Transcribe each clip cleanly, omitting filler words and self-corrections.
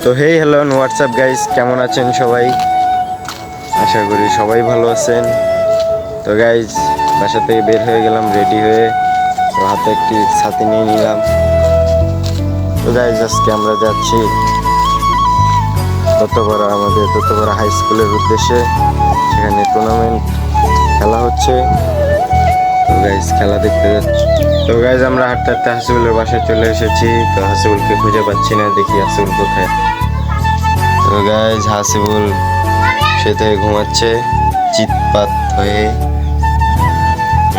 তো hey hello WhatsApp guys, কেমন আছেন সবাই? আশা করি সবাই ভালো আছেন। তো গাইস, বাসা থেকে বের হয়ে গেলাম রেডি হয়ে, তো হাতে একটি ছাতি নিয়ে নিলাম। তো গাইস, আজকে আমরা যাচ্ছি আমাদের দত্তপাড়া হাই স্কুলের উদ্দেশ্যে। সেখানে টুর্নামেন্ট খেলা হচ্ছে। তো গাইস, খেলা দেখতে যাচ্ছি। তো গাইস, আমরা হাঁটতে হাঁটতে হাসিবুলের বাসায় চলে এসেছি। তো হাসিবুলকে খুঁজে পাচ্ছি না, দেখি হাসিবুল কোথায়। তো গাইস, হাসিবুল সে থেকে ঘুমাচ্ছে চিৎপাত হয়ে।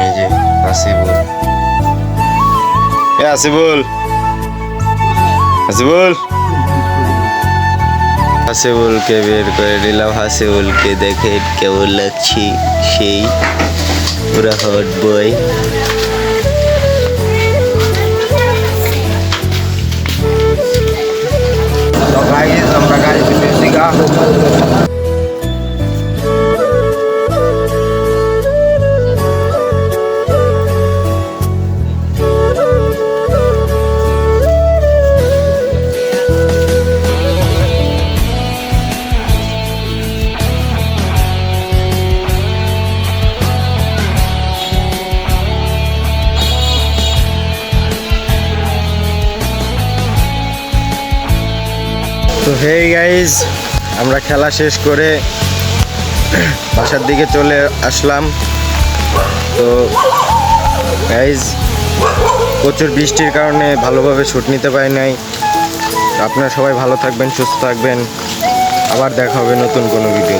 এই যে হাসিবুল, হাসিবুল হাসিবুল হাসিবুলকে বের করে নিলাম। হাসিবুলকে দেখে কেমন লাগছে, সেই পুরা হট বয়। আমরা গাড়ি পেয়েছি গা। তো হেই গাইজ, আমরা খেলা শেষ করে বাসার দিকে চলে আসলাম। তো গাইজ, প্রচুর বৃষ্টির কারণে ভালোভাবে শ্যুট নিতে পারি নাই। আপনারা সবাই ভালো থাকবেন, সুস্থ থাকবেন। আবার দেখা হবে নতুন কোনো ভিডিও।